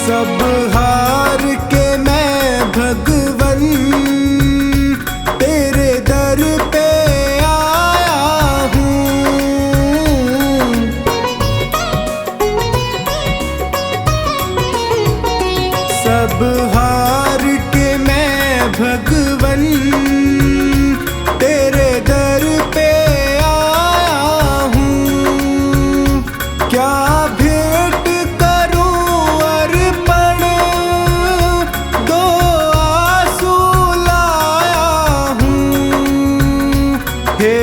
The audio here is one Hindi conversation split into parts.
सब हार के मैं भगवन तेरे दर पे आया हूँ। सब हार के मैं भगवन तेरे दर पे आया हूँ। क्या भेंट करूं अर्पण, दो आंसू लाया हूँ। हे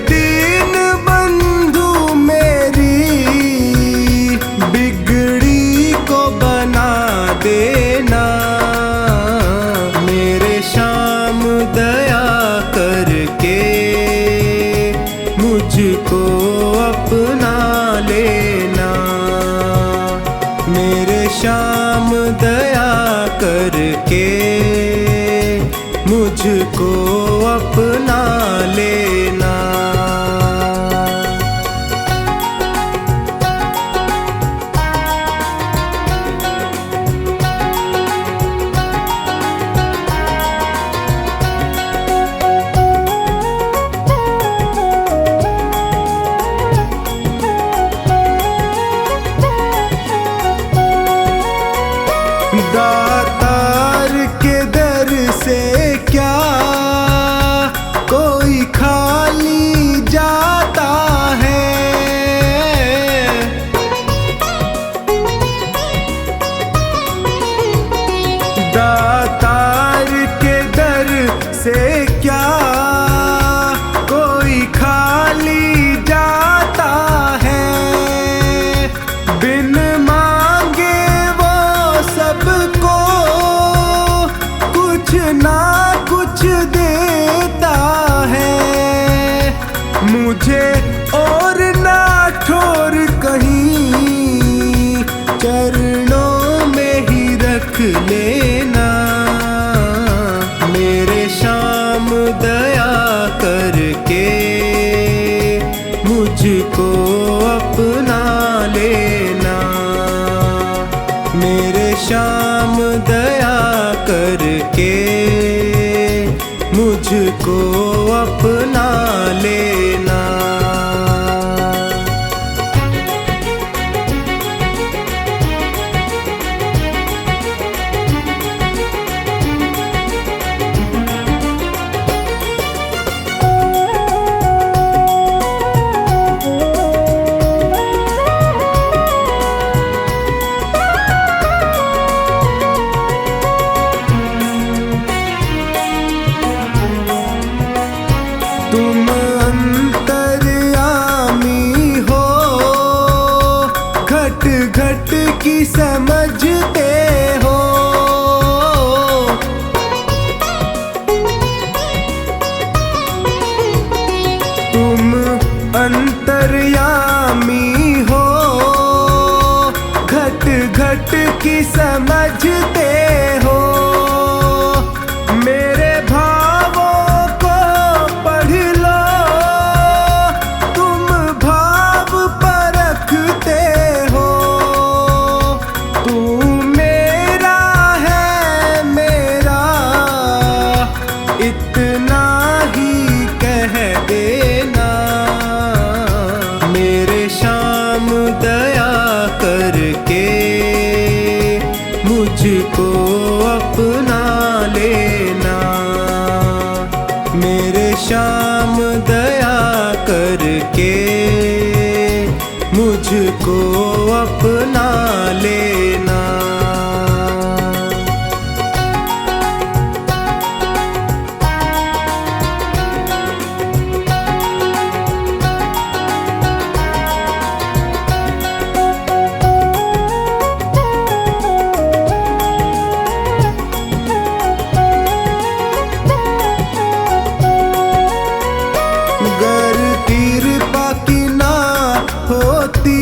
दीन बंधु मेरी बिगड़ी को बना देना। मेरे श्याम दया करके मुझको अपना लेना। मेरे श्याम दया करके मुझको अपना लेना। दातार के दर से क्या कोई खाली जाता है। दातार के दर से क्या कोई खाली जाता है। बिन मांगे वो सबको कुछ ना कुछ देता है। मुझे और ना ठोर कहीं चरणों में ही रख लेना। मेरे श्याम दया करके मुझको अपना लेना। मेरे श्याम दया करके मुझको अपना लेना। तुम अंतर्यामी हो, घट घट की समझते हो। तुम अंतर्यामी हो, घट घट की समझते हो। मेरे भावों को पढ़ लो, तुम भाव परखते हो। तू मेरा है मेरा इतना ही कह देना। मेरे श्याम दया करके मुझको अपना लेना। मेरे श्याम दया करके मुझको अपना लेना। गर कृपा की ना होती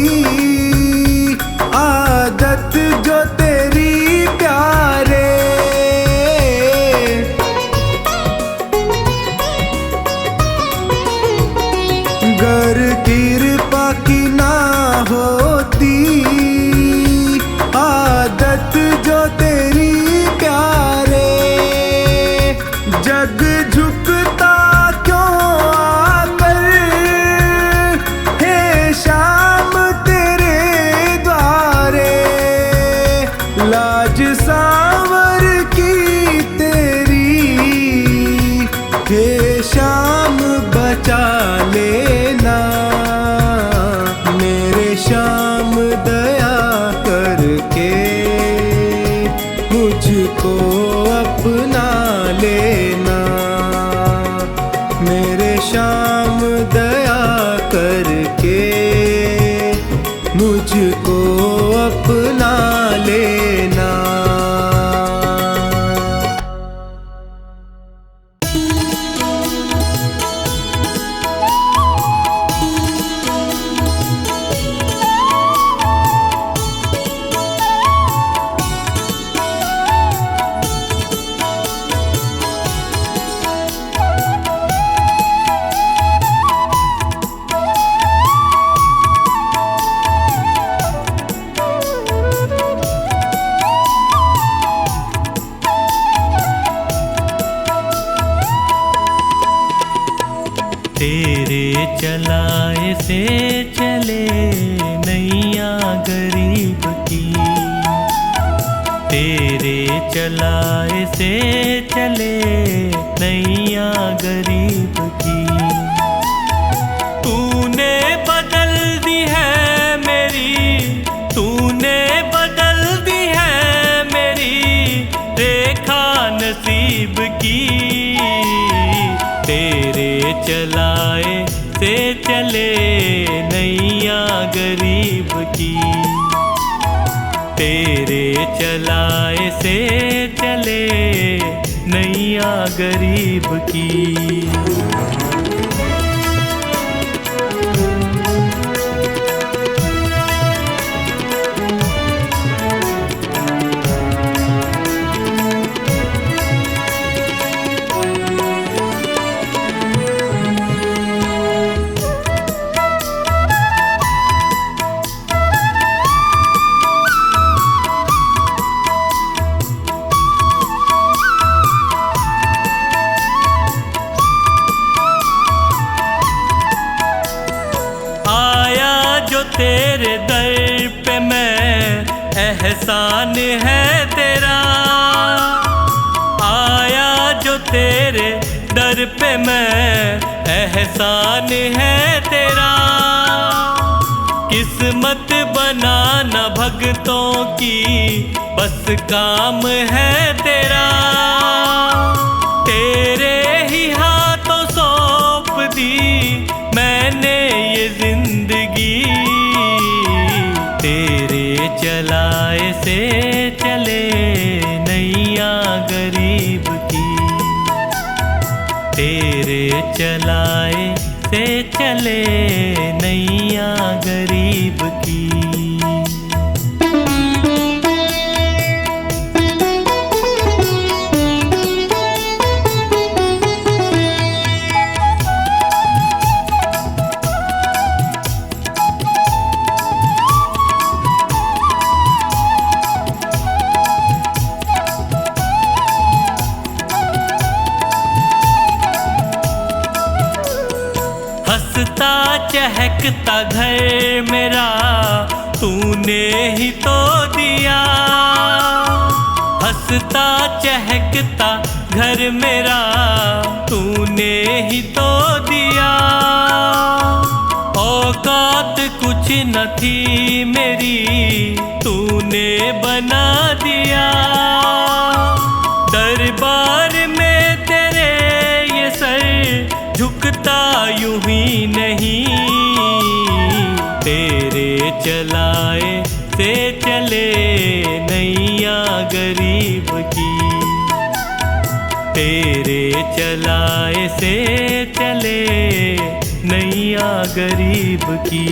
लाज सांवर की तेरी, हे शाम बचा लेना मेरे शाम, दया करके मुझको अपना लेना मेरे शाम, दया करके मुझको अपना लेना। तेरे चलाए से चले नैया गरीब की, तेरे चलाए से चले नैया गरीब की। तूने बदल दी है मेरी, तूने बदल दी है मेरी रेखा नसीब की। तेरे चलाए से चले नैया गरीब की, तेरे चलाए से चले नैया गरीब की। तेरे दर पे मैं, एहसान है तेरा। आया जो तेरे दर पे मैं, एहसान है तेरा। किस्मत बनाना भगतों की बस काम है तेरा। तेरे ही हाथों सौंप दी मैंने ये जिंदगी। तेरे चलाए से चले नैया गरीब की, तेरे चलाए से चले नैया गरीब की। हंसता चहकता घर मेरा तूने ही तो दिया। हंसता चहकता घर मेरा तूने ही तो दिया। औकात कुछ न थी मेरी तूने बना दिया। दरबार में तेरे ये सर झुकता यूं ही नहीं। तेरे चलाए से चले नैया गरीब की, तेरे चलाए से चले नैया गरीब की।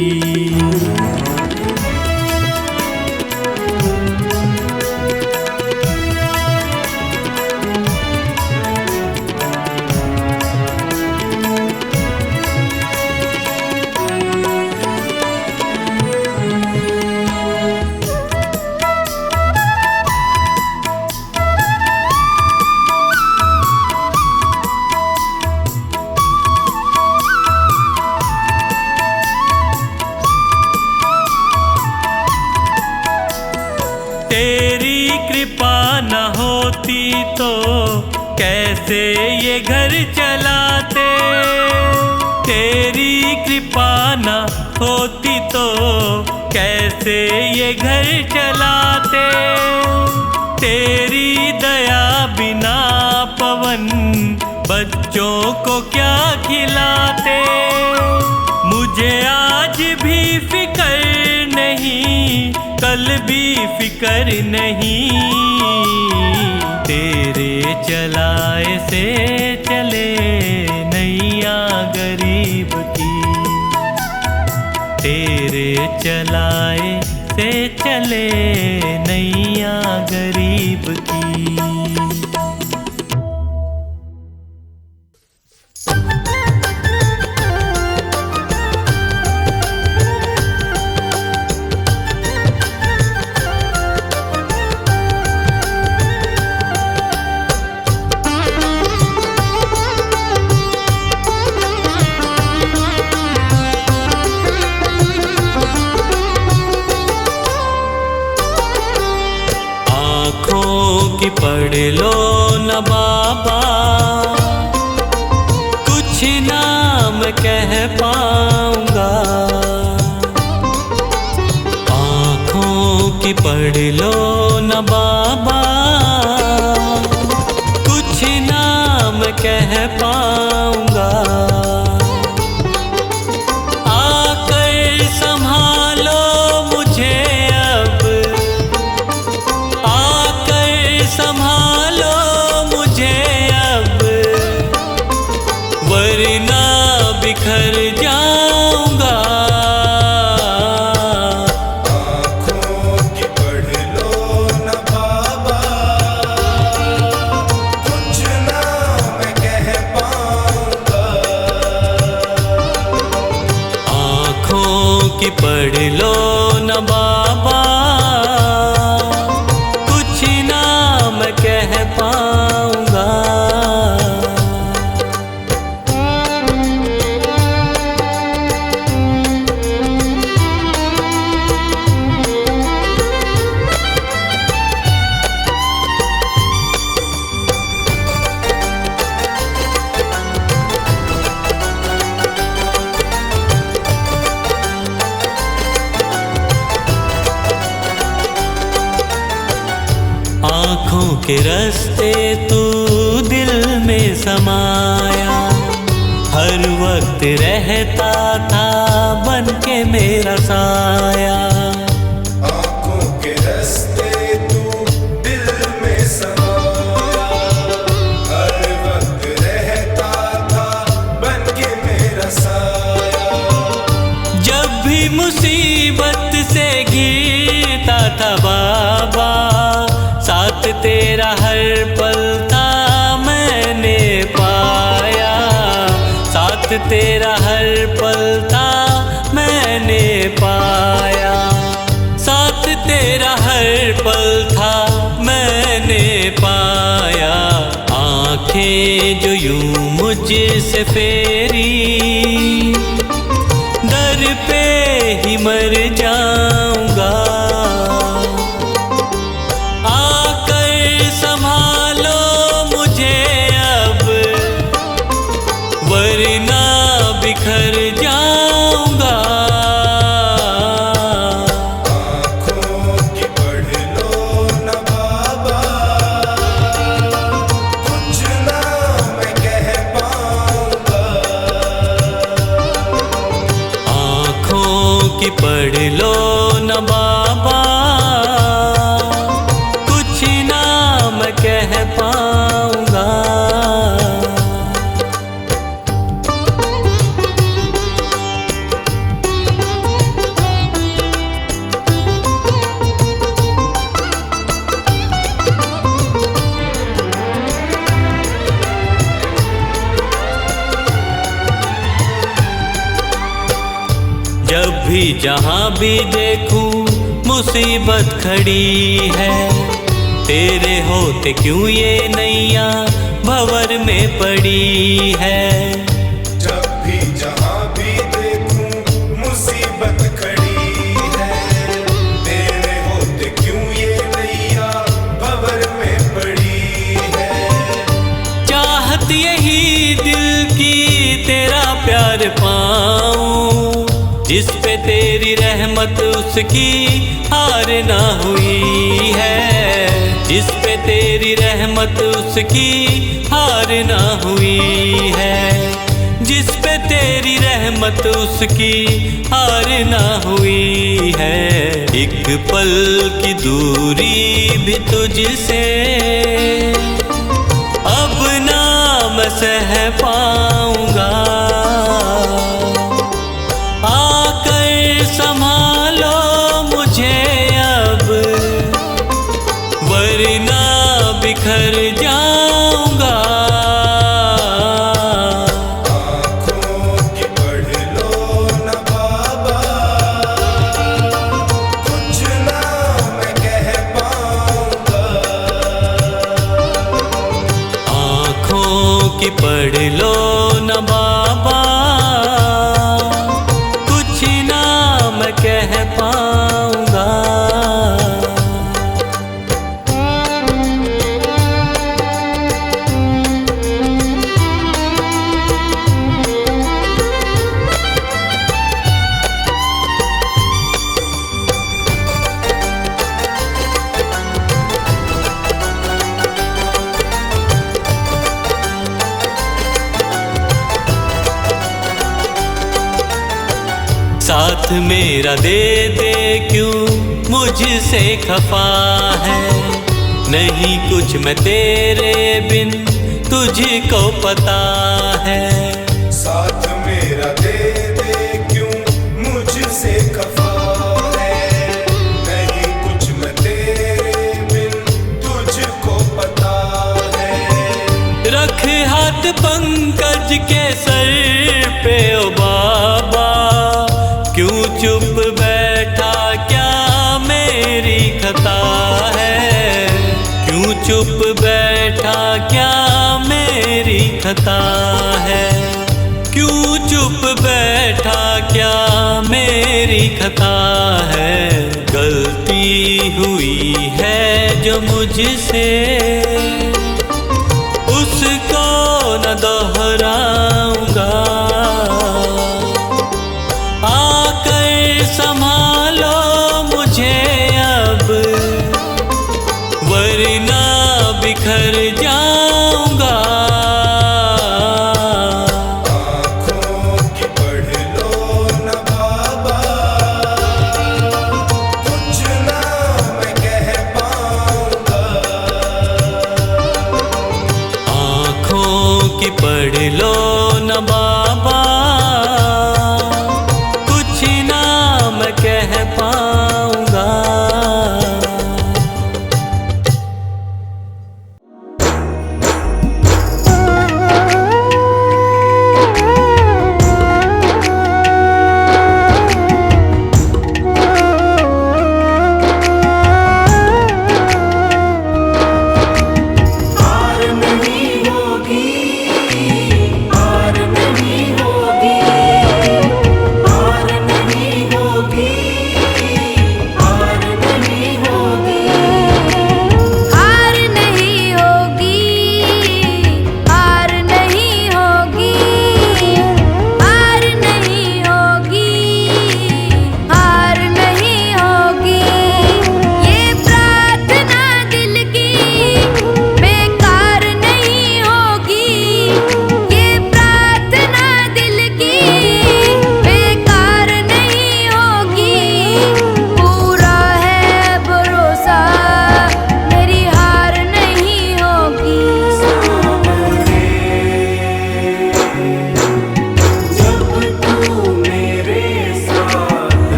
कैसे ये घर चलाते। तेरी कृपा न होती तो कैसे ये घर चलाते। तेरी दया बिना पवन बच्चों को क्या खिलाते। मुझे आज भी फिकर नहीं, कल भी फिकर नहीं। तेरे चलाए से चले नैया गरीब की। तेरे चलाए से चले नैया गरीब की। पढ़ लो न बाबा, कुछ नाम कह पाऊंगा। आँखों की पढ़ लो न बाबा, कुछ नाम कह पाऊंगा। आकर संभालो मुझे अब, संभालो मुझे अब, वरना बिखर जाऊंगा। आँखों की पढ़ लो न बाबा, कुछ ना मैं कह पाऊंगा। आँखों की पढ़ लो न बाबा, कह पाऊंगा। आँखों के रास्ते तू दिल में समाया, हर वक्त रहता था बन के मेरा साया। आँखों के रास्ते तू दिल में समाया, हर वक्त रहता था बन के मेरा साया। जब भी मुसीबत से घिरता था बाबा, साथ तेरा हर पल था मैंने पाया। साथ तेरा हर पल था मैंने पाया। साथ तेरा हर पल था मैंने पाया। आँखें जो यूं मुझसे फेरी, दर पे ही मर जाऊंगा। संभालो मुझे अब, वरना बिखर जाऊंगा। आँखों की पढ़ लो न बाबा, कुछ ना मैं कह पाऊंगा। आँखों की पढ़ लो न बाबा, कह पाऊंगा। जब भी जहाँ भी देखूं मुसीबत खड़ी है, तेरे होते क्यों ये नैया भंवर में पड़ी है। जब भी जहाँ भी देखूं मुसीबत खड़ी है, तेरे होते क्यों ये नैया भंवर में पड़ी है। चाह कर पाऊं, जिस पे तेरी रहमत उसकी हार ना हुई है, जिस पे तेरी रहमत उसकी हार ना हुई है, जिस पे तेरी रहमत उसकी हार ना हुई है। एक पल की दूरी भी तुझसे अब ना मैं सह पाऊंगा, आकर संभालो मुझे अब, वरना बिखर जाऊंगा। आँखों की पढ़ लो न बाबा, कुछ ना मैं कह पाऊंगा। आँखों की पढ़ लो न बाबा, कुछ ना मैं कह पाऊंगा। साथ मेरा दे दे क्यों मुझसे खफा है, नहीं कुछ मैं तेरे बिन तुझको पता है। साथ मेरा दे दे क्यों मुझसे खफा है, नहीं कुछ मैं तेरे बिन तुझको पता है। रख हाथ पंकज के सर पे ओ बाबा, क्यों चुप बैठा क्या मेरी खता है, क्यों चुप बैठा क्या मेरी खता है, क्यों चुप बैठा क्या मेरी खता है। गलती हुई है जो मुझसे उसको न दोहराऊंगा, आकर संभालो मुझे अब, वरना बिखर जाऊंगा। आँखों की पढ़ लो न बाबा, कुछ ना मैं कह पाऊंगा। आँखों की पढ़ लो न बाबा, कुछ ना मैं कह पाऊंगा। हार नहीं होगी, हार नहीं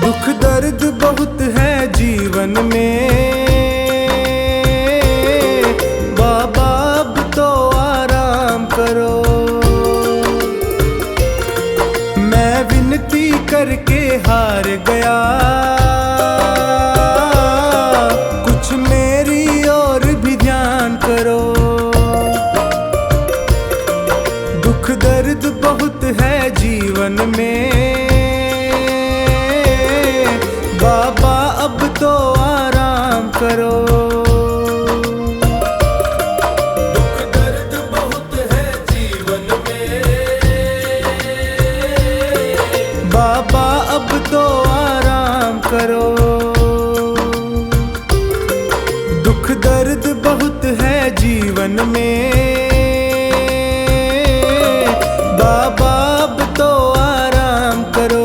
दुख दर्द बहुत है जीवन में, बाबा अब तो आराम करो। मैं विनती करके हार गया, कुछ मेरी ओर भी ध्यान करो। दुख दर्द बहुत है जीवन में, बाबा अब तो आराम करो। दुख दर्द बहुत है जीवन में, बाबा अब तो आराम करो। दुख दर्द बहुत है जीवन में, बाबा अब तो आराम करो।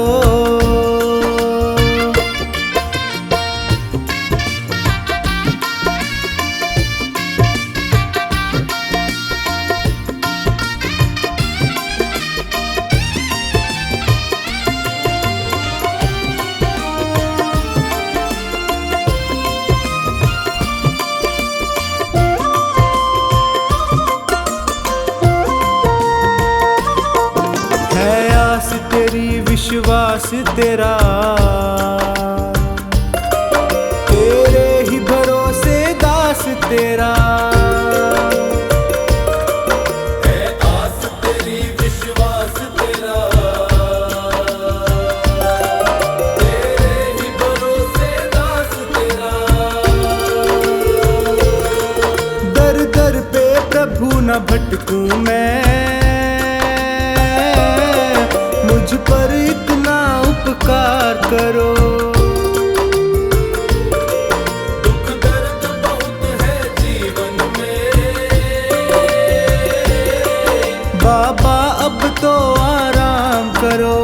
तेरी विश्वास तेरा, तेरे ही भरोसे दास तेरा। है आस तेरी विश्वास तेरा, तेरे ही भरोसे दास तेरा। दर दर पे प्रभु न भटकूं मैं, मुझ पर इतना उपकार करो। दुख दर्द बहुत है जीवन में, बाबा अब तो आराम करो।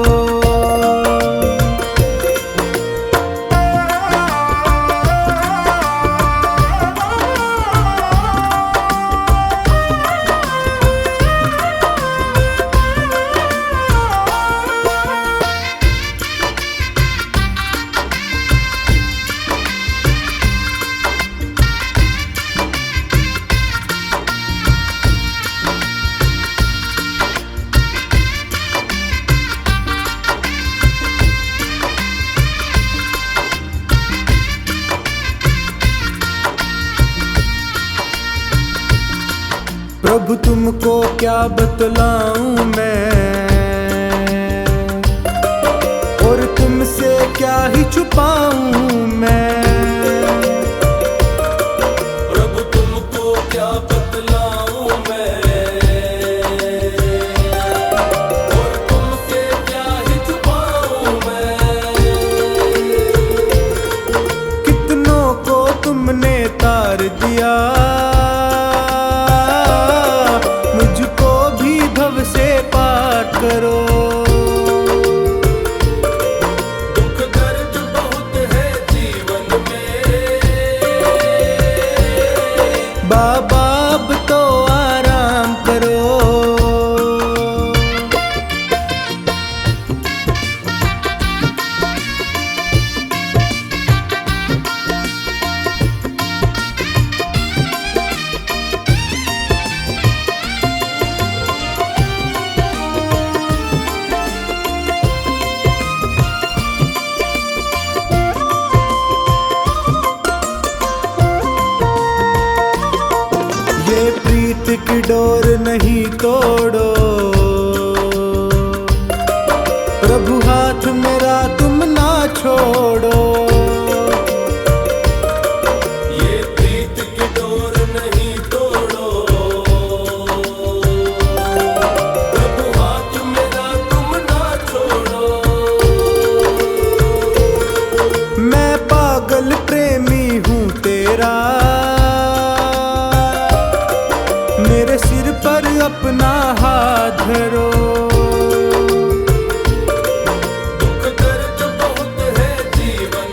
प्रभु तुमको क्या बतलाऊं मैं, और तुमसे क्या ही छुपाऊं मैं। प्रभु तुमको क्या बतलाऊं मैं, और तुमसे क्या ही छुपाऊं मैं। कितनों को तुमने तार दिया, मुझको भी भव से पार करो। दुख दर्द बहुत है जीवन में, बाबा अब तो आराम करो। प्रीत की डोर नहीं तोड़ो, प्रभु हाथ मेरा तुम ना छोड़ो। ये प्रीत की डोर नहीं तोड़ो, प्रभु हाथ मेरा तुम ना छोड़ो। मैं पागल प्रेमी हूँ तेरा, मेरे सिर पर अपना हाथ धरो। दुख दर्द बहुत है जीवन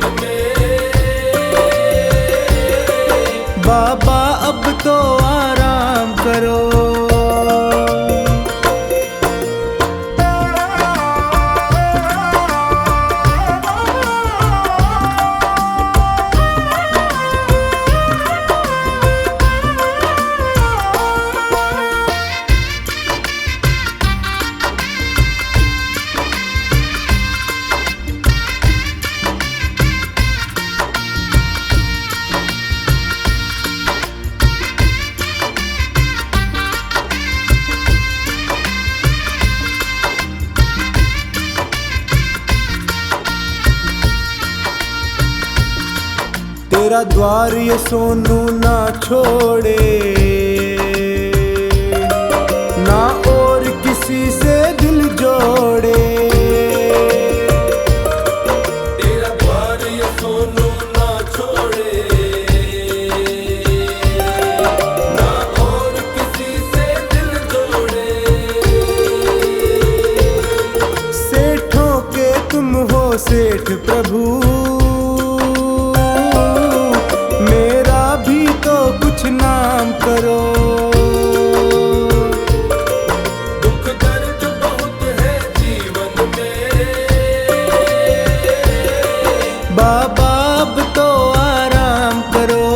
तेरा द्वार ये सोनू ना छोड़े, ना और किसी से दिल जोड़े। तेरा द्वार ये सोनू ना छोड़े, ना और किसी से दिल जोड़े। सेठों के तुम हो सेठ प्रभु, मेरा भी तो कुछ नाम करो। दुख दर्द बहुत है जीवन में, बाबा अब तो आराम करो।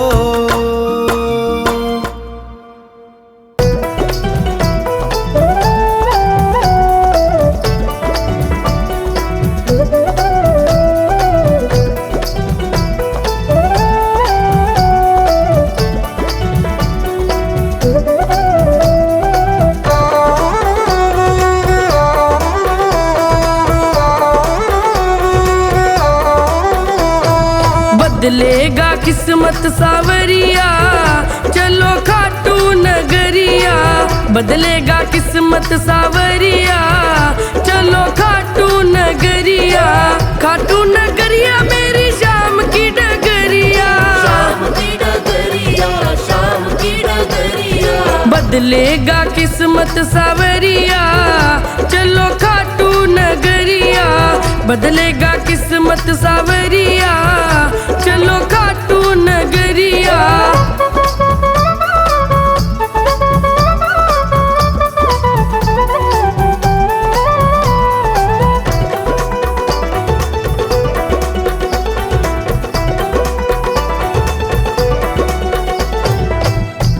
बदलेगा किस्मत सावरिया, चलो खाटू नगरिया। बदलेगा किस्मत सावरिया, चलो खाटू नगरिया। खाटू नगरिया मेरी शाम की डगरिया, शाम की डगरिया, शाम की डगरिया। बदलेगा किस्मत सावरिया, चलो खाटू नगरिया। बदलेगा किस्मत सावरिया, चलो खाटू नगरिया।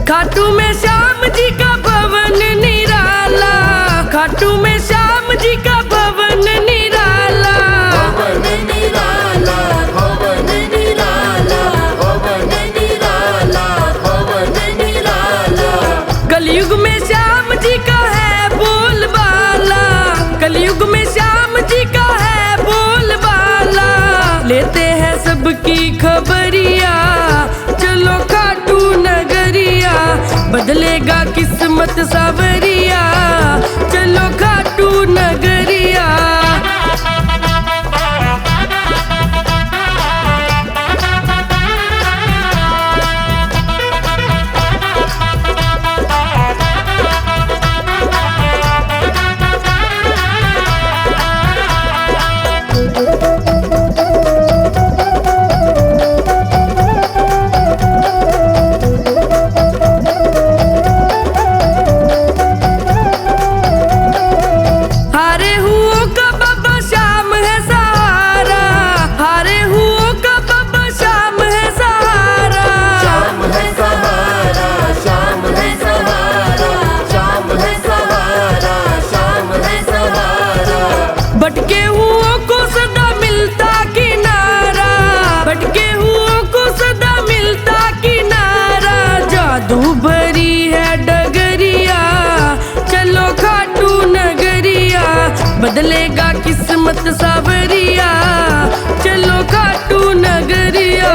खाटू में श्याम जी का भवन निराला, खाटू में श्याम जी का भवन निराला। भवन निराला, भवन निराला, भवन निराला, भवन निराला। कलयुग में श्याम जी का है बोलबाला, कलयुग में श्याम जी का है बोलबाला। लेते हैं सबकी खबरिया, चलो खाटू नगरिया। बदलेगा किस्मत सावरिया, चलो खाटू नगरिया। हारे हुओं का बाबा श्याम है सहारा, हारे हुओं का बाबा श्याम है सहारा। शाम है सहारा, शाम है सहारा, शाम है सहारा, शाम है सहारा। भटके हुओं को सदा मिलता किनारा, भटके हुओं को सदा मिलता किनारा। जादू भरी है डगरिया, चलो खाटू नगरिया। बदलेगा किस्मत सावरिया, चलो खाटू नगरिया।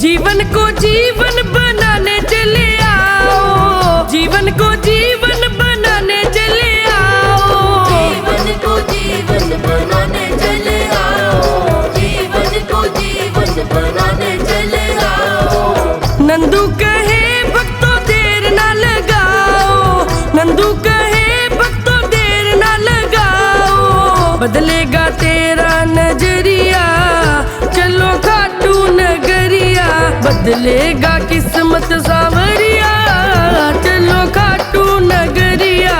जीवन को जीवन बनाने चले आओ, जीवन को जीवन बनाने चले आओ। जीवन को जीवन बनाने चले आओ, जीवन को जीवन बनाने चले आओ। नंदू कहे भक्तों देर ना लगाओ, नंदू कहे भक्तों देर ना लगाओ। बदलेगा तेरा नजरिया, चलो खाटू नगरिया। बदलेगा किस्मत सावरिया, चलो खाटू नगरिया।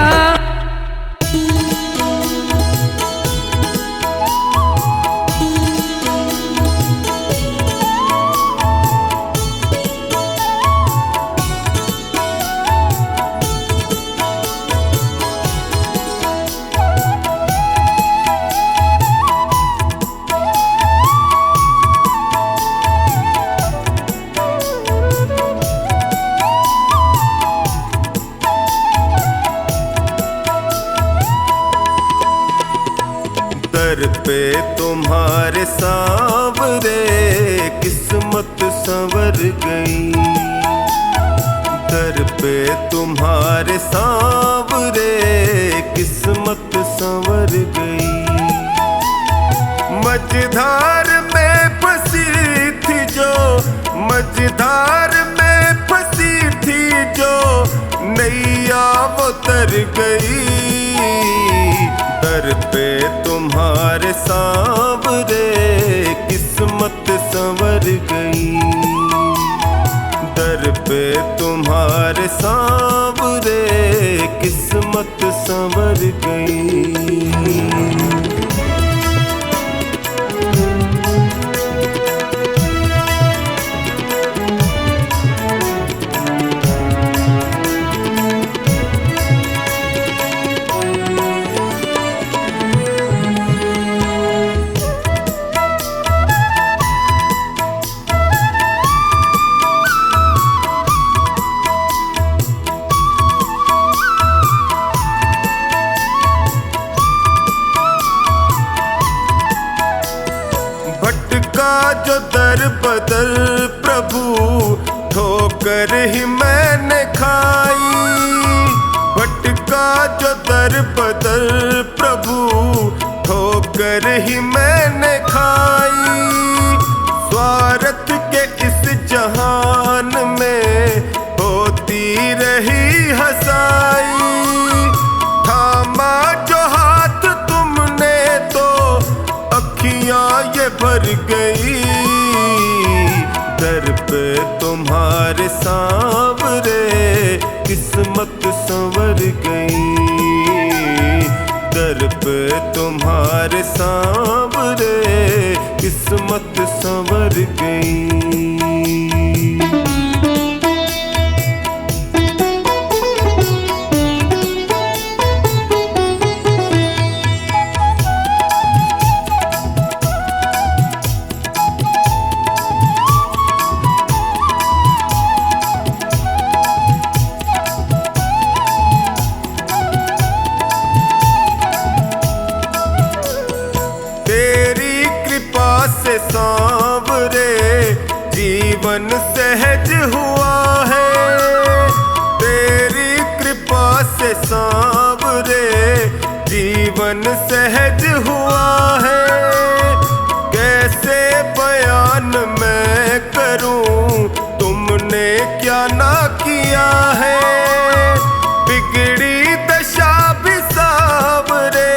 दर पे तुम्हारे सांवरे किस्मत संवर गई, दर पे तुम्हारे सांवरे किस्मत संवर गई। मझधार में फंसी थी जो, मझधार में फंसी थी जो नैया वो तर गई, दर पे तुम्हारे सांवरे किस्मत संवर गई, दर पे तुम्हारे सांवरे किस्मत संवर गई। भटका जो दर बदर प्रभु ठोकर ही मैंने खाई, भटका जो दर बदर प्रभु ठोकर ही मैंने खाई। स्वार्थ के इस जहान में होती रही हंसाई, थामा जो हाथ तुमने तो अखियां ये भर गई, दर पे तुम्हारे सांवरे किस्मत संवर गई, दर पे तुम्हारे सांवरे किस्मत संवर गई। से सांवरे जीवन सहज हुआ है, तेरी कृपा से सांवरे जीवन सहज हुआ है। कैसे बयान मैं करूं तुमने क्या ना किया है, बिगड़ी दशा भी सांवरे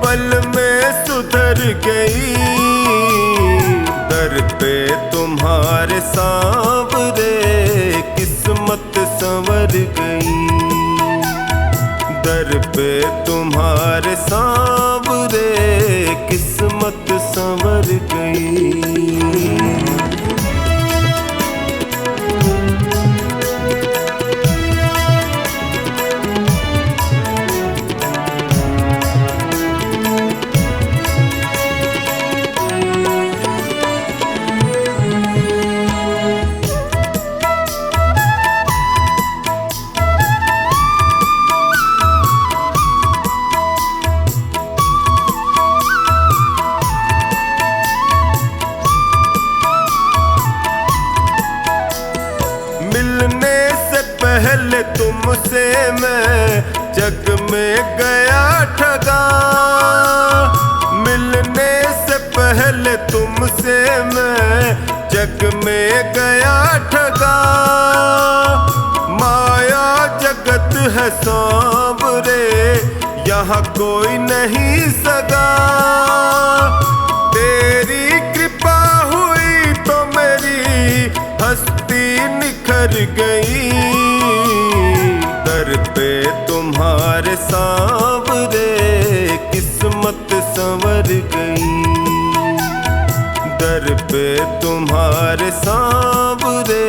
पल में सुधर गई, दर पे तुम्हारे सांवरे किस्मत संवर गई, दर पे तुम्हारे सांवरे किस्मत संवर गई। मिलने से पहले तुमसे मैं जग में गया ठगा, मिलने से पहले तुमसे मैं जग में गया ठगा। माया जगत है सांवरे यहाँ कोई नहीं सगा, तेरी कृपा हुई तो मेरी हस्ती निखर गई, दर पे तुम्हारे सांवरे किस्मत संवर गई, दर पे तुम्हारे सांवरे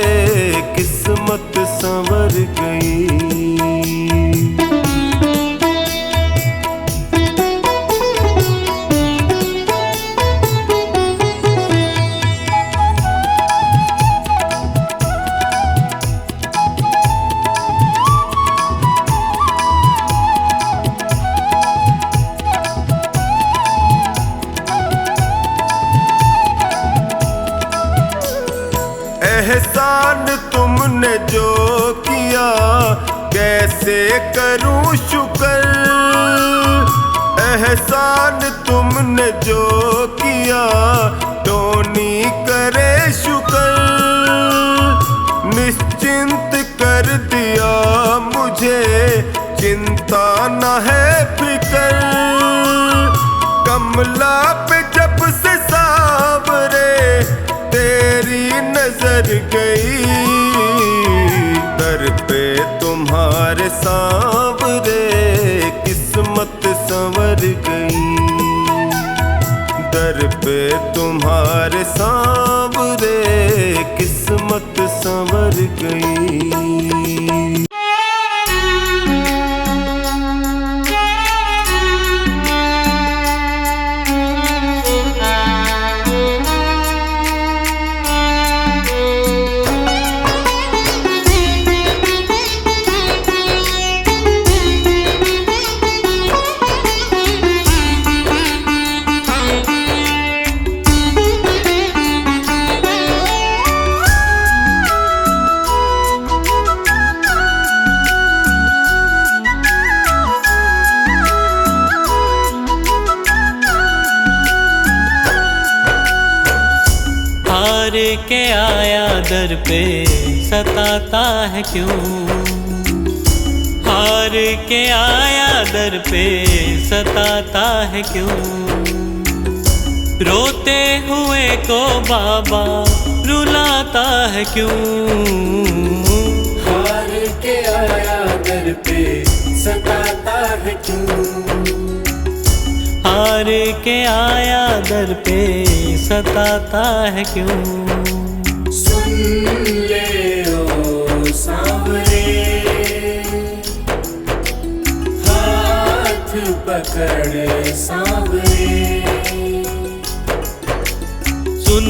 किस्मत संवर गई। एहसान तुमने जो किया कैसे करूं शुक्र, एहसान तुमने जो किया टोनी करे शुक्र। निश्चिंत कर दिया मुझे चिंता न है फिक्र, कमला पे जब से सावरे तेरी नजर गई, दर पे तुम्हारे सावरे किस्मत संवर गई, दर पे तुम्हारे सावरे किस्मत संवर गई। हार के आया दर पे सताता है क्यों, हार के आया दर पे सताता है क्यों, रोते हुए को बाबा रुलाता है क्यों, हार के आया दर पे सताता है क्यों, हार के आया दर पे सताता है क्यों। सुन ले ओ सांवरे, हाथ पकड़ सांवरे, सुन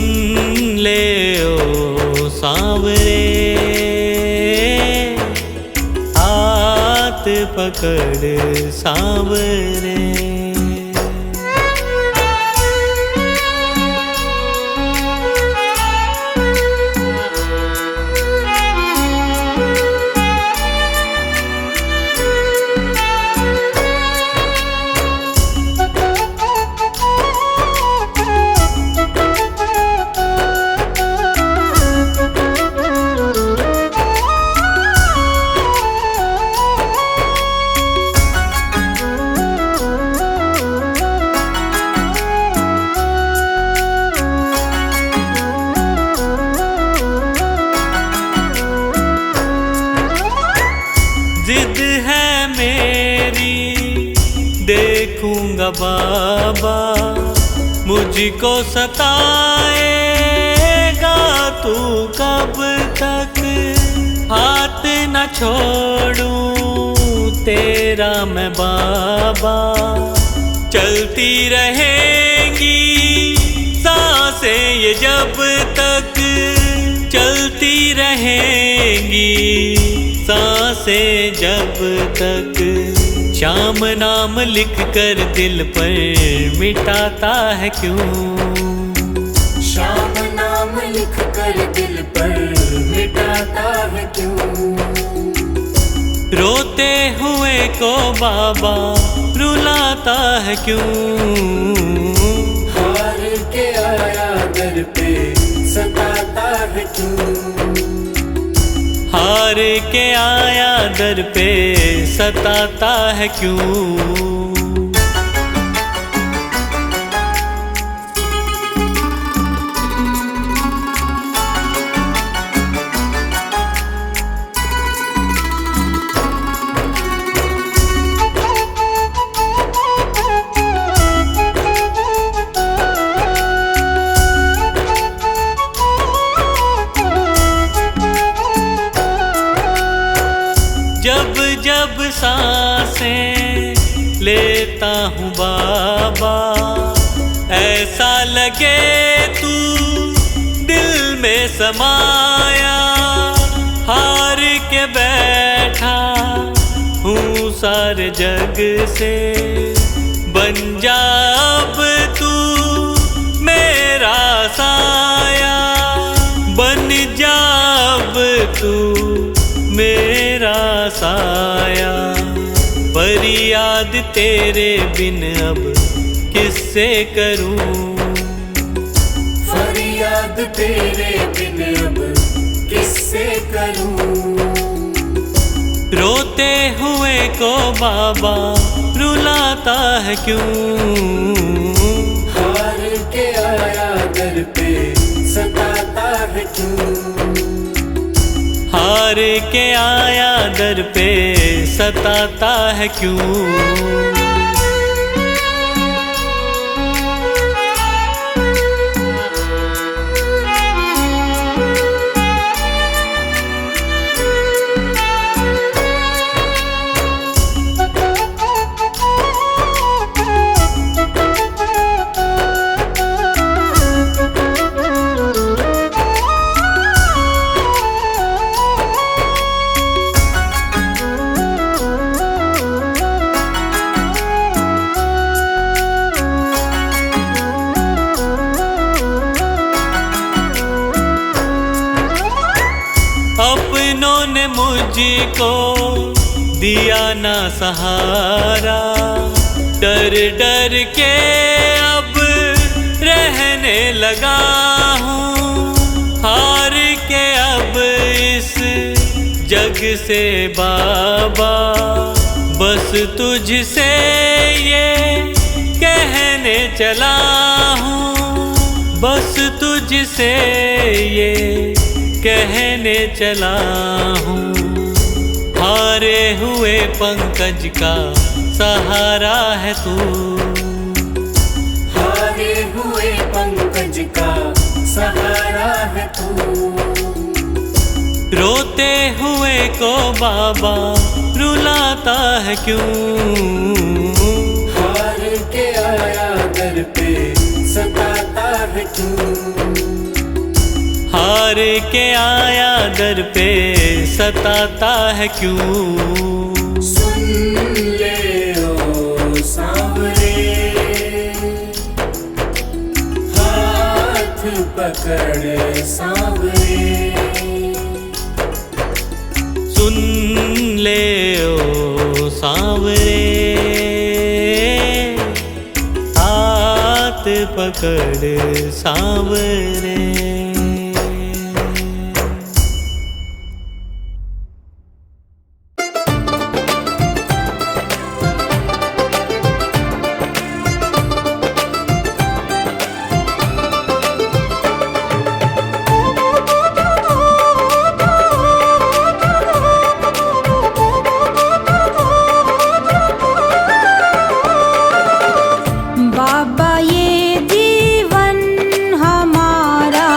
ले ओ सांवरे, हाथ पकड़ सांवरे। जिद है मेरी देखूंगा बाबा, मुझको सताएगा तू कब तक, हाथ न छोड़ूं तेरा मैं बाबा, चलती रहेंगी सांसें ये जब तक, चलती रहेंगी सांसें जब तक, श्याम नाम लिख कर दिल पर मिटाता है क्यों, श्याम नाम लिख कर दिल पर मिटाता है क्यों, रोते हुए को बाबा रुलाता है क्यों, हार के आया दर पे सताता है क्यों, हार के आया दर पे सताता है क्यों। जब जब सांसें लेता हूँ बाबा, ऐसा लगे तू दिल में समाया, हार के बैठा हूँ सारे जग से, बन जा अब तू मेरा साया, बन जा फरियाद तेरे बिन अब किससे करूं, फरियाद तेरे बिन अब किससे करूं। रोते हुए को बाबा रुलाता है क्यों, हार के आया दर पे सताता है क्यों, हार के आया दर पे सताता है क्यों। अपनों ने मुझको दिया ना सहारा, डर डर के अब रहने लगा हूँ, हार के अब इस जग से बाबा बस तुझसे ये कहने चला हूँ, बस तुझसे ये कहने चला हूँ। हारे हुए पंकज का सहारा है तू, हारे हुए पंकज का सहारा है तू। रोते हुए को बाबा रुलाता है क्यों, हार के आया दर पे सताता है क्यों, हार के आया दर पे सताता है क्यों। सुन ले ओ सांवरे, हाथ पकड़ सांवरे, सुन ले ओ सांवरे, हाथ पकड़ सांवरे। बाबा ये जीवन हमारा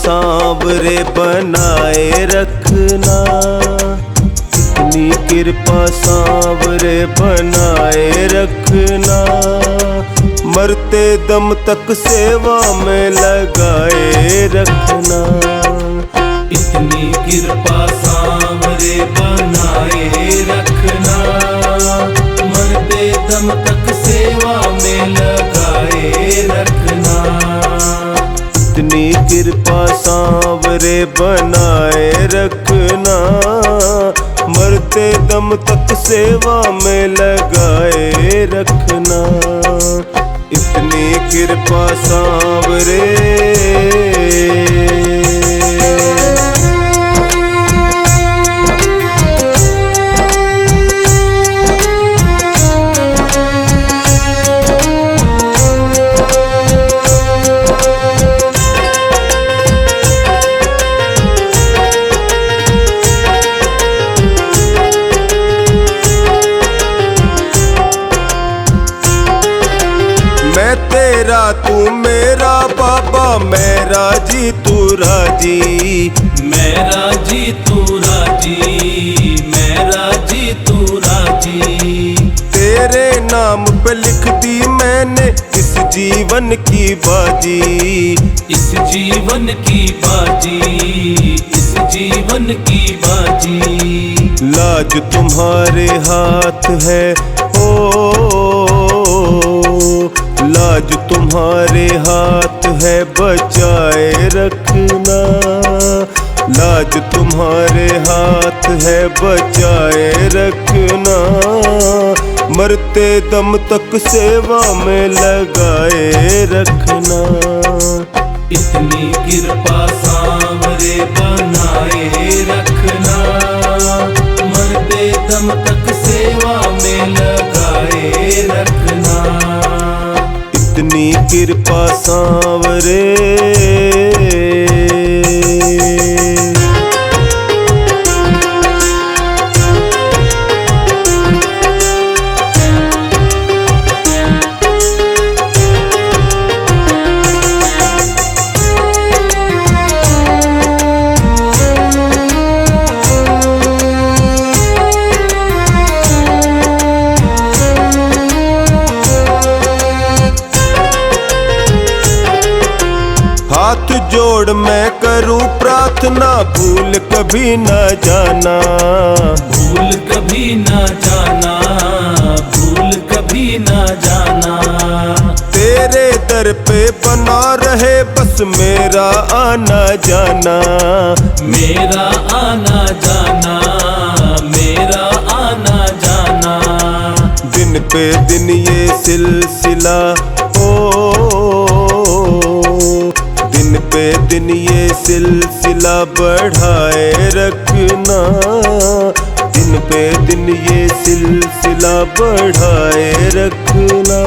सांवरे बनाए रखना, इतनी कृपा सांवरे बनाए रखना, मरते दम तक सेवा में लगाए रखना। इतनी कृपा सांवरे बनाए रखना, मरते दम तक सेवा में लगाए रखना। इतनी कृपा सांवरे बनाए रखना, मरते दम तक सेवा में लगाए रखना। इतनी कृपा सांवरे। मैं तेरा तू मेरा बाबा, मैं राजी तू राजी, मैं राजी तू राजी, मैं राजी तू राजी। तेरे नाम पे लिख दी मैंने इस जीवन की बाजी, इस जीवन की बाजी, इस जीवन की बाजी। लाज तुम्हारे हाथ है ओ, लाज तुम्हारे हाथ है बचाए रखना, लाज तुम्हारे हाथ है बचाए रखना, मरते दम तक सेवा में लगाए रखना। इतनी कृपा सांवरे बनाए रखना, मरते दम तक सेवा में लगाए रखना। इतनी कृपा सांवरे। हाथ जोड़ मैं करूं प्रार्थना, भूल कभी न जाना, भूल कभी न जाना, भूल कभी न जाना। तेरे दर पे बना रहे बस मेरा आना जाना, मेरा आना जाना, मेरा आना जाना। दिन पे दिन ये सिलसिला दिन पे दिन ये सिलसिला बढ़ाए रखना, दिन पे दिन ये सिलसिला बढ़ाए रखना,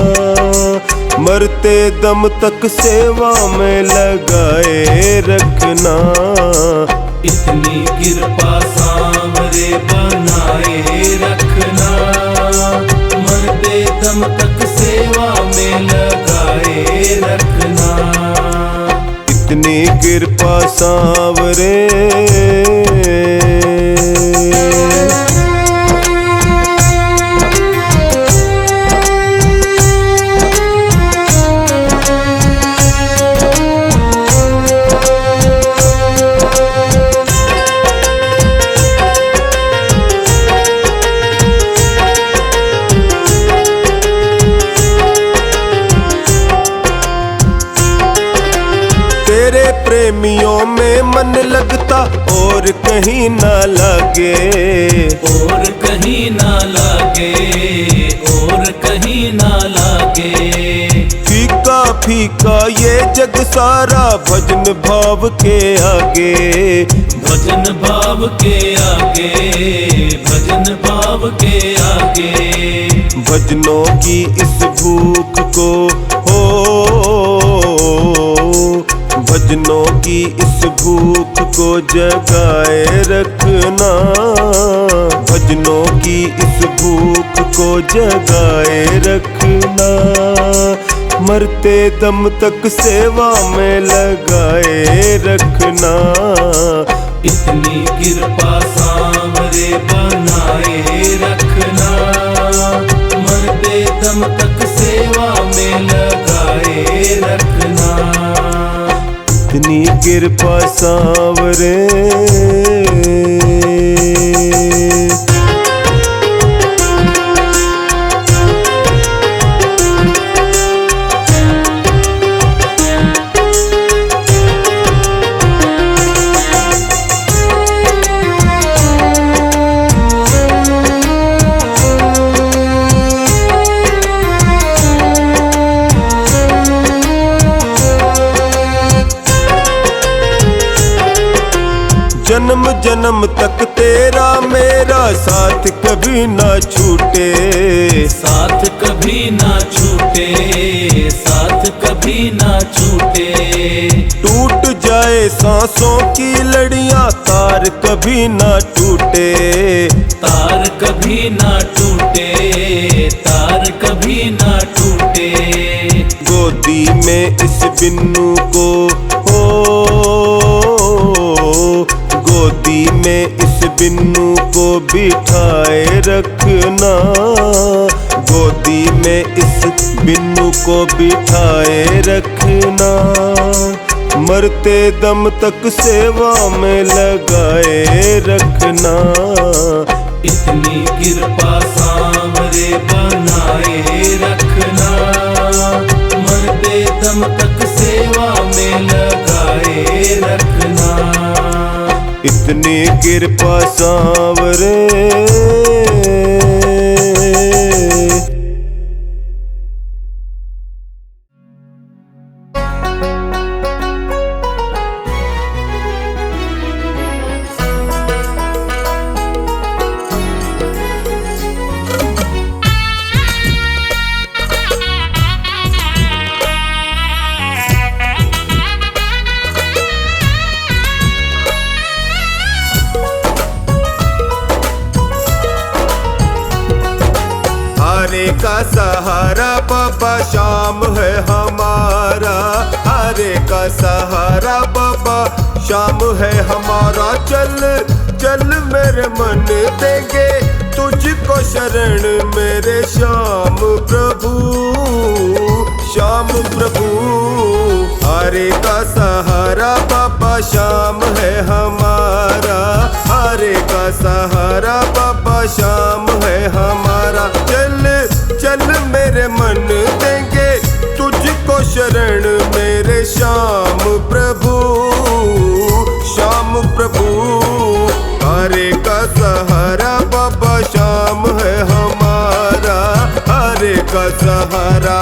मरते दम तक सेवा में लगाए रखना। इतनी कृपा सांवरे बनाए रखना, मरते दम तक सेवा में लगाए रखना। इतनी कृपा सांवरे। तेरे प्रेमियों में मन लगता और कहीं ना लगे, और कहीं ना लागे, और कहीं ना लागे। फीका फीका ये जग सारा भजन भाव के आगे, भजन भाव के आगे, भजन भाव के आगे। भजनों की इस भूख को भजनों की इस भूख को जगाए रखना, भजनों की इस भूख को जगाए रखना, मरते दम तक सेवा में लगाए रखना। इतनी कृपा सांवरे बनाए रखना, मरते दम तक सेवा में लगाए रखना। इतनी कृपा सांवरे। जन्म जन्म तक तेरा मेरा साथ कभी ना छूटे, साथ कभी ना छूटे, साथ कभी ना छूटे। टूट जाए सांसों की लड़ियां तार कभी ना टूटे, तार कभी ना टूटे, तार कभी ना टूटे। गोदी में इस बिन्नू को गोदी में इस बिन्नू को बिठाए रखना। गोदी में इस बिन्नू को बिठाए रखना। मरते दम तक सेवा में लगाए रखना। इतनी कृपा सांवरे बनाए रखना, मरते दम तक सेवा में लगाए रखना। इतनी कृपा सांवरे। हारे का सहारा बाबा शाम है हमारा। हारे का सहारा बाबा शाम है हमारा। चल चल मेरे मन देंगे तुझको शरण मेरे श्याम प्रभु, श्याम प्रभु। हारे का सहारा बाबा शाम है हमारा। हारे का सहारा बाबा शाम है हमारा। चल चल मेरे मन देंगे तुझको शरण मेरे श्याम प्रभु, श्याम प्रभु। हारे का सहारा बाबा शाम है हमारा। हारे का सहारा।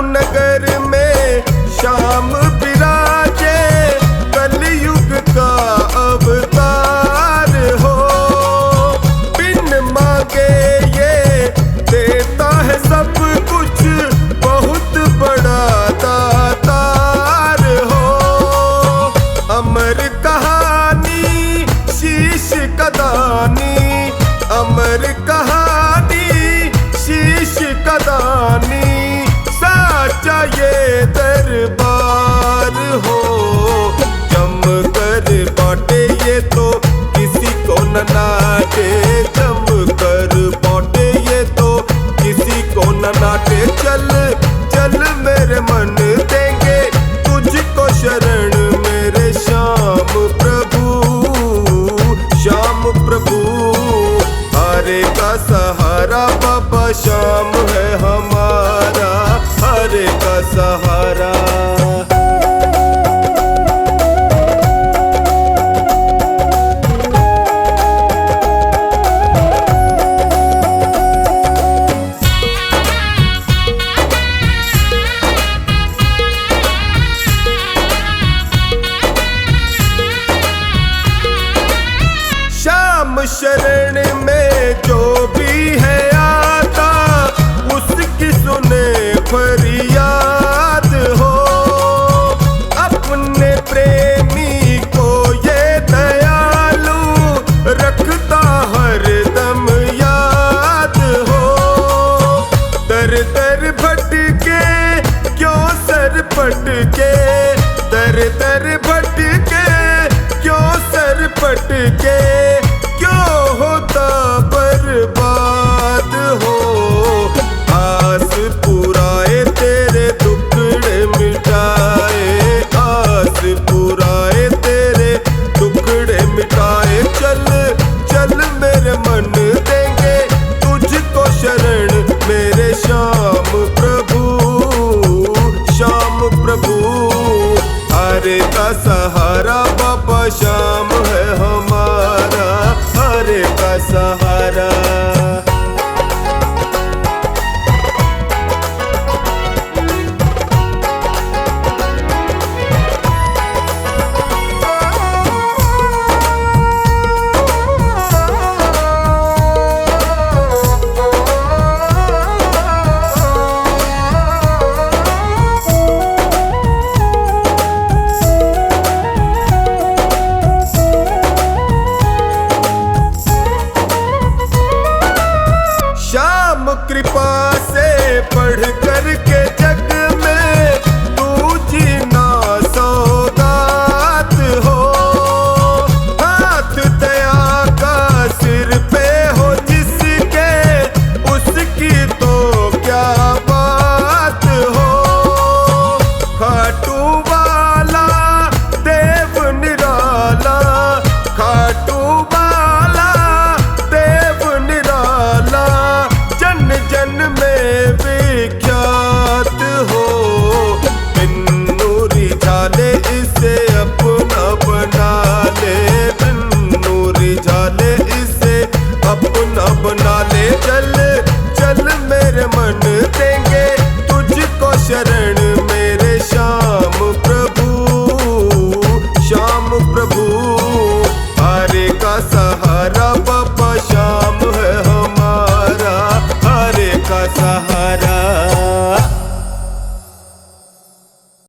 नगर में श्याम विराजे कलयुग का अवतार हो। बिन मांगे ये देता है सब कुछ, बहुत बड़ा दातार हो। अमर कहानी शीश कदानी, अमर कहानी शीश कदानी। साचा ये दरबार हो, जम कर बाटे ये तो किसी को न नाटे। जम कर बाटे ये तो किसी को न नाटे। चल चल मेरे मन देंगे तुझको शरण मेरे श्याम प्रभु, श्याम प्रभु। हारे का सहारा बाबा श्याम है हमारा। हारे का सहारा। करके क्यों होता बर्बाद हो। आस पुराए तेरे टुकड़े मिटाए, आस पुराए तेरे टुकड़े मिटाए। चल चल मेरे मन देंगे तुझको शरण मेरे श्याम प्रभु, श्याम प्रभु। हरे का सहारा बाबा श्याम है हमारा, हरे का सहारा।